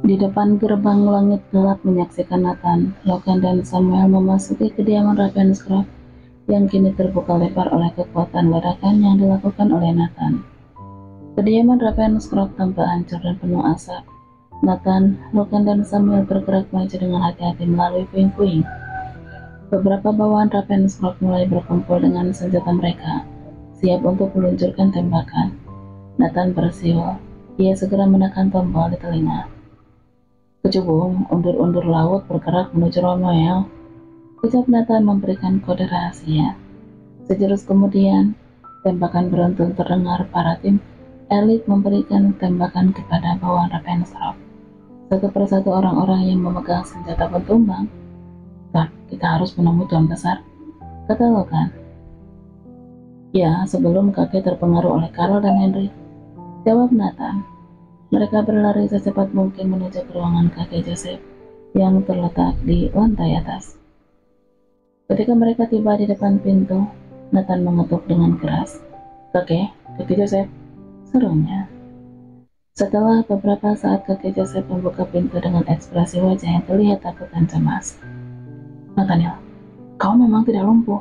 Di depan gerbang, langit gelap menyaksikan Nathan, Logan, dan Samuel memasuki kediaman Ravenscroft yang kini terbuka lebar oleh kekuatan ledakan yang dilakukan oleh Nathan. Kediaman Ravenscroft tampak hancur dan penuh asap. Nathan, Logan, dan Samuel bergerak maju dengan hati-hati melalui puing-puing. Beberapa bawahan Ravenscroft mulai berkumpul dengan senjata mereka, siap untuk meluncurkan tembakan. Nathan bersiul. Ia segera menekan tombol di telinga. Kecubung, undur-undur laut bergerak menuju Romeo. Ucap Nathan memberikan kode rahasia. Sejurus kemudian, tembakan beruntun terdengar. Para tim elit memberikan tembakan kepada bawahan Ravenscroft. Satu persatu orang-orang yang memegang senjata pun tumbang. "Tuan, kita harus menemui Tuan Besar," kata Logan. "Ya, sebelum kakek terpengaruh oleh Carol dan Henry," jawab Nathan. Mereka berlari secepat mungkin menuju ke ruangan kakek Joseph yang terletak di lantai atas. Ketika mereka tiba di depan pintu, Nathan mengetuk dengan keras. "Kakek Joseph," serunya. Setelah beberapa saat, kakek Joseph membuka pintu dengan ekspresi wajah yang terlihat takut dan cemas. "Nathaniel, kau memang tidak lumpuh.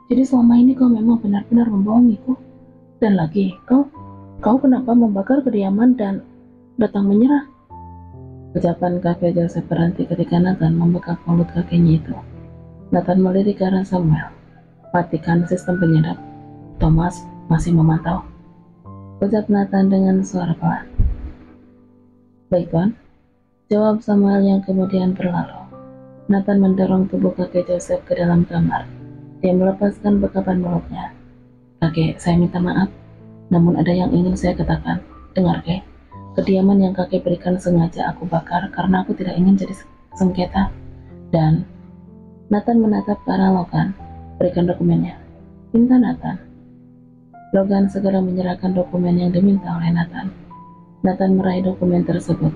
Jadi selama ini kau memang benar-benar membohongiku. Dan lagi, kau kenapa membakar kediaman dan datang menyerah?" Ucapan kakek Joseph berhenti ketika Nathan membuka mulut kakeknya itu. Nathan melirik ke arah Samuel. "Matikan sistem penyadap. Thomas masih memantau," ucap Nathan dengan suara pelan. "Baik, Tuan," jawab Samuel yang kemudian berlalu. Nathan mendorong tubuh kakek Joseph ke dalam kamar. Dia melepaskan bekapan mulutnya. "Kakek, saya minta maaf. Namun ada yang ingin saya katakan. Dengar, Kek. Kediaman yang kakek berikan sengaja aku bakar karena aku tidak ingin jadi sengketa." Dan Nathan menatap ke arah Logan. "Berikan dokumennya," pinta Nathan. Logan segera menyerahkan dokumen yang diminta oleh Nathan. Nathan meraih dokumen tersebut.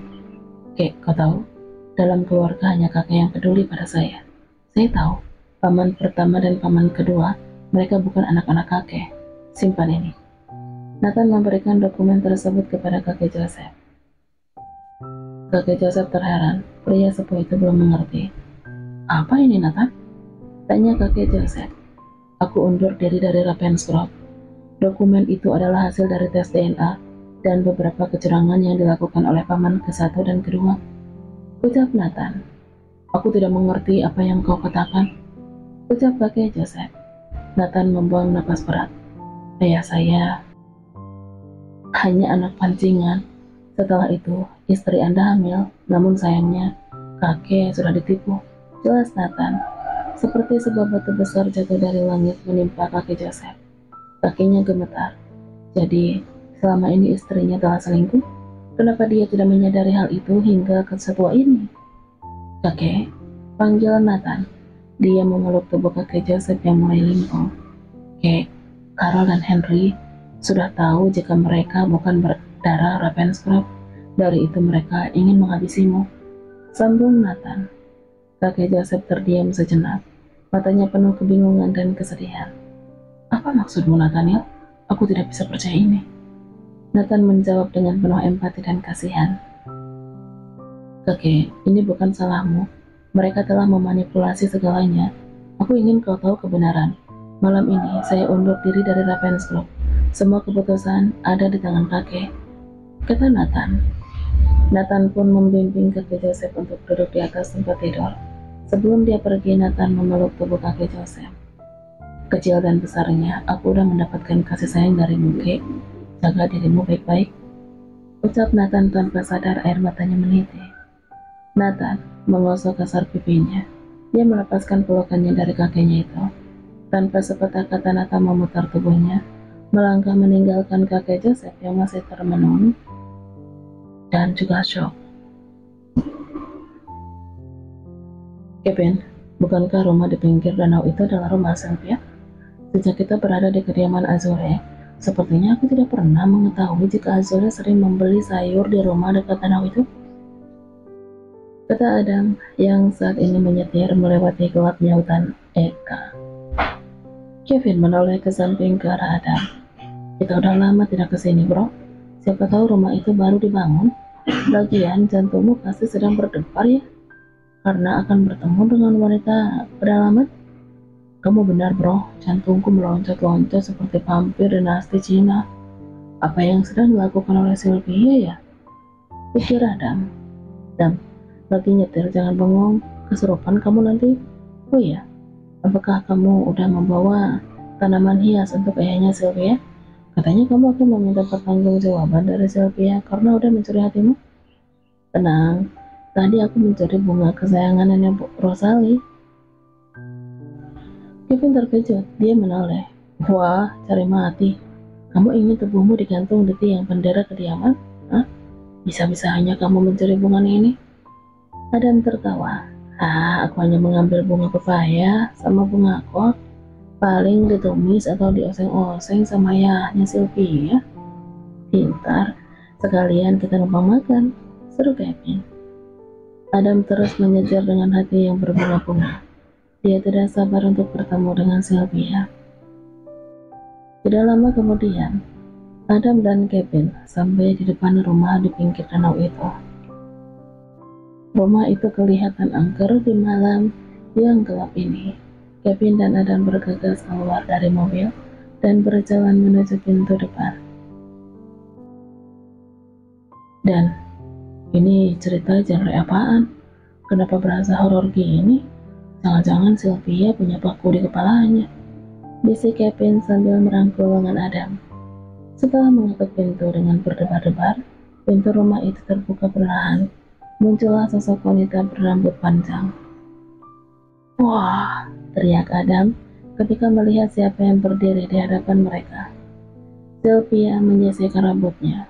"Kek, kau tahu, dalam keluarga hanya kakek yang peduli pada saya. Saya tahu, paman pertama dan paman kedua, mereka bukan anak-anak kakek. Simpan ini." Nathan memberikan dokumen tersebut kepada kakek Joseph. Kakek Joseph terheran. Pria sepuh itu belum mengerti. "Apa ini, Nathan?" tanya kakek Joseph. "Aku undur diri dari Ravenscroft. Dokumen itu adalah hasil dari tes DNA dan beberapa kecurangan yang dilakukan oleh paman ke-1 dan kedua," ucap Nathan. "Aku tidak mengerti apa yang kau katakan," ucap kakek Joseph. Nathan membuang napas berat. "Ayah saya hanya anak pancingan. Setelah itu, istri Anda hamil, namun sayangnya, kakek sudah ditipu," jelas Nathan. Seperti sebuah batu besar jatuh dari langit menimpa kakek Joseph. Kakinya gemetar. Jadi, selama ini istrinya telah selingkuh? Kenapa dia tidak menyadari hal itu hingga ke setua ini? "Kakek," panggil Nathan. Dia memeluk tubuh kakek Joseph yang mulai limpah. "Kek, Carol dan Henry sudah tahu jika mereka bukan berdarah Ravenscroft. Dari itu mereka ingin menghabisimu," sambung Nathan. Kakek Joseph terdiam sejenak. Matanya penuh kebingungan dan kesedihan. "Apa maksudmu, Nathaniel? Aku tidak bisa percaya ini." Nathan menjawab dengan penuh empati dan kasihan. "Kakek, ini bukan salahmu. Mereka telah memanipulasi segalanya. Aku ingin kau tahu kebenaran. Malam ini saya undur diri dari Ravenscroft. Semua keputusan ada di tangan kakek," kata Nathan. Nathan pun membimbing kakek Joseph untuk duduk di atas tempat tidur. Sebelum dia pergi, Nathan memeluk tubuh kakek Joseph. "Kecil dan besarnya, aku udah mendapatkan kasih sayang darimu, Kek. Jaga dirimu baik-baik," ucap Nathan tanpa sadar air matanya menitik. Nathan menggosok kasar pipinya. Dia melepaskan pelukannya dari kakeknya itu. Tanpa sepatah kata, Nathan memutar tubuhnya, melangkah meninggalkan kakek Joseph yang masih termenung dan juga syok. "Kevin, bukankah rumah di pinggir danau itu adalah rumah Sylvia? Sejak kita berada di kediaman Azure, sepertinya aku tidak pernah mengetahui jika Azure sering membeli sayur di rumah dekat danau itu," kata Adam yang saat ini menyetir melewati gelapnya hutan Eka. Kevin menoleh ke samping ke arah Adam. "Kita udah lama tidak kesini, bro. Siapa tahu rumah itu baru dibangun. Lagian jantungmu pasti sedang berdebar ya, karena akan bertemu dengan wanita pedalaman. Kamu benar bro, jantungku meloncat-loncat seperti vampir dinasti Cina. Apa yang sedang dilakukan oleh Sylvia ya? Pikir Adam. Dam, lagi nyetir jangan bengong, kesurupan kamu nanti. Oh iya, apakah kamu udah membawa tanaman hias untuk ayahnya Sylvia? Katanya kamu akan meminta pertanggungjawaban dari Sylvia karena udah mencuri hatimu. Tenang, tadi aku mencuri bunga kesayangan nenek Rosalie. Kevin terkejut, dia menoleh. Wah, cari mati. Kamu ingin tubuhmu digantung di tiang bendera kediaman? Hah? Bisa-bisanya kamu mencuri bunga ini? Adam tertawa. Aku hanya mengambil bunga pepaya sama bunga kol. Paling ditumis atau dioseng-oseng sama ayahnya Sylvia. Pintar, sekalian kita numpang makan. Seru Kevin. Adam terus mengejar dengan hati yang berbunga-bunga. Dia tidak sabar untuk bertemu dengan Sylvia. Tidak lama kemudian, Adam dan Kevin sampai di depan rumah di pinggir danau itu. Rumah itu kelihatan angker di malam yang gelap ini. Kevin dan Adam bergegas keluar dari mobil dan berjalan menuju pintu depan. Dan ini cerita genre apaan? Kenapa berasa horor gini? Jangan-jangan Sylvia punya paku di kepalanya. Bisik Kevin sambil merangkul lengan Adam. Setelah mengetuk pintu dengan berdebar-debar, pintu rumah itu terbuka perlahan. Muncullah sosok wanita berambut panjang. Wah, teriak Adam ketika melihat siapa yang berdiri di hadapan mereka. Sylvia menyisihkan rambutnya.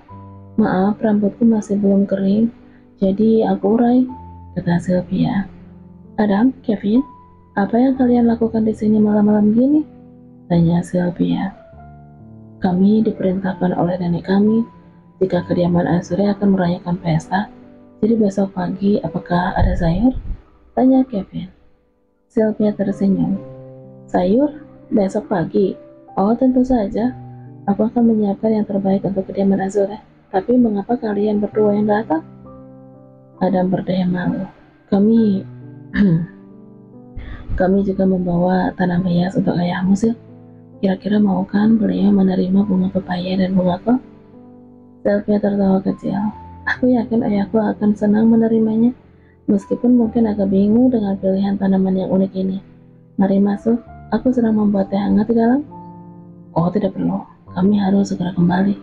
Maaf, rambutku masih belum kering, jadi aku urai, kata Sylvia. Adam, Kevin, apa yang kalian lakukan di sini malam-malam gini? Tanya Sylvia. Kami diperintahkan oleh nenek kami jika kediaman Azure akan merayakan pesta. Jadi besok pagi apakah ada sayur? Tanya Kevin. Sylvia tersenyum. Sayur? Besok pagi? Oh tentu saja. Aku akan menyiapkan yang terbaik untuk kediaman Azure. Tapi mengapa kalian berdua yang datang? Adam berdaya malu. Kami juga membawa tanaman hias untuk ayahmu sih. Kira-kira mau kan beliau menerima bunga pepaya dan bunga kol? Sylvia tertawa kecil. Aku yakin ayahku akan senang menerimanya, meskipun mungkin agak bingung dengan pilihan tanaman yang unik ini. Mari masuk, aku sedang membuat teh hangat di dalam. Oh tidak perlu, kami harus segera kembali.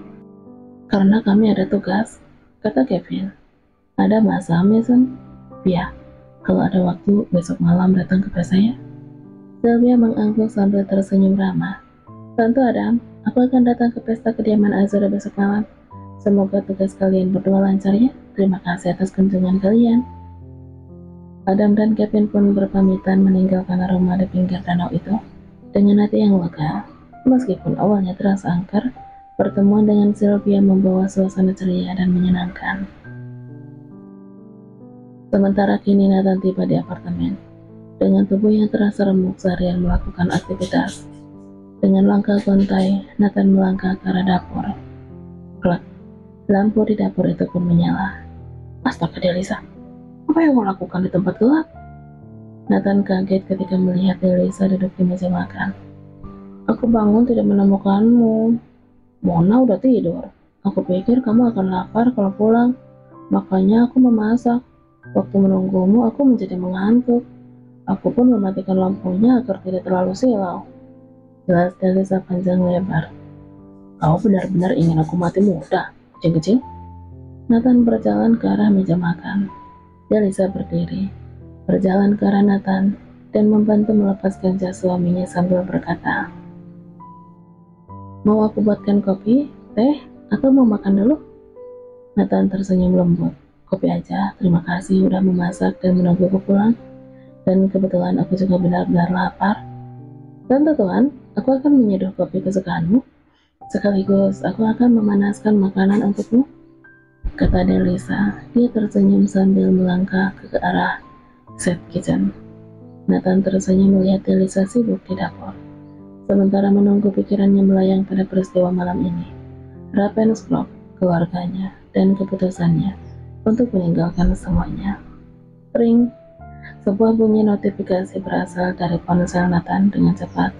Karena kami ada tugas, kata Kevin. Ada masa, Mason? Ya, kalau ada waktu besok malam datang ke pesta ya. Sylvia mengangguk sambil tersenyum ramah. Tentu Adam, aku akan datang ke pesta kediaman Azura besok malam. Semoga tugas kalian berdua lancar ya. Terima kasih atas kunjungan kalian. Adam dan Kevin pun berpamitan meninggalkan rumah di pinggir danau itu dengan hati yang lega. Meskipun awalnya terasa angker, pertemuan dengan Sylvia membawa suasana ceria dan menyenangkan. Sementara kini Nathan tiba di apartemen dengan tubuh yang terasa remuk seharian melakukan aktivitas. Dengan langkah gontai, Nathan melangkah ke arah dapur. Klak, lampu di dapur itu pun menyala. Astaga Delisa, apa yang kau lakukan di tempat gelap? Nathan kaget ketika melihat Delisa duduk di meja makan. Aku bangun tidak menemukanmu. Mona udah tidur. Aku pikir kamu akan lapar kalau pulang. Makanya aku memasak. Waktu menunggumu aku menjadi mengantuk. Aku pun mematikan lampunya agar tidak terlalu silau. Jelas Delisa panjang lebar. Kau benar-benar ingin aku mati muda, kucing-kucing? Nathan berjalan ke arah meja makan. Delisa berdiri, berjalan ke arah Nathan, dan membantu melepaskan jas suaminya sambil berkata, mau aku buatkan kopi, teh, atau mau makan dulu? Nathan tersenyum lembut. Kopi aja, terima kasih udah memasak dan menungguku pulang. Dan kebetulan aku juga benar-benar lapar. Tentu Tuhan, aku akan menyeduh kopi kesukaanmu. Sekaligus aku akan memanaskan makanan untukmu, kata Delisa. Dia tersenyum sambil melangkah ke arah set kitchen. Nathan tersenyum melihat Delisa sibuk di dapur. Sementara menunggu pikirannya melayang pada peristiwa malam ini. Ravenscroft, keluarganya, dan keputusannya untuk meninggalkan semuanya. Ring, sebuah bunyi notifikasi berasal dari ponsel Nathan dengan cepat.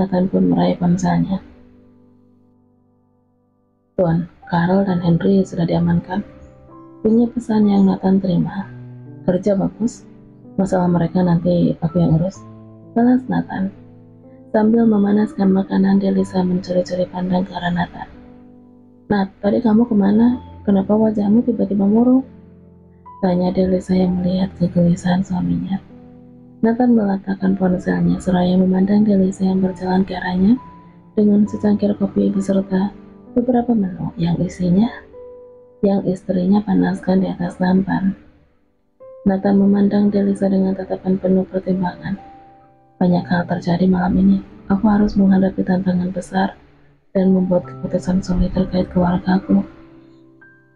Nathan pun meraih ponselnya. Tuan, Carol dan Henry sudah diamankan. Bunyi pesan yang Nathan terima. Kerja bagus. Masalah mereka nanti aku yang urus. Balas Nathan. Sambil memanaskan makanan, Delisa mencuri-curi pandang ke arah Nathan. Nat, tadi kamu kemana? Kenapa wajahmu tiba-tiba murung? Tanya Delisa yang melihat kegelisahan suaminya. Nathan meletakkan ponselnya seraya memandang Delisa yang berjalan ke arahnya dengan secangkir kopi beserta beberapa menu yang istrinya panaskan di atas nampan. Nathan memandang Delisa dengan tatapan penuh pertimbangan. Banyak hal terjadi malam ini. Aku harus menghadapi tantangan besar dan membuat keputusan sulit terkait keluargaku.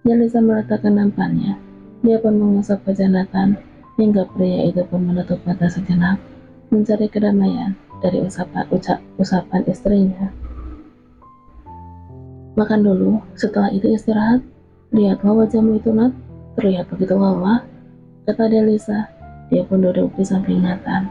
Delisa meletakkan nampannya. Dia pun mengusap wajah Nathan, hingga pria itu pun menutup mata sejenak, mencari kedamaian dari usapan istrinya. Makan dulu, setelah itu istirahat. Lihatlah wajahmu itu, Nat, terlihat begitu lelah, kata Delisa. Dia pun duduk di samping Nathan.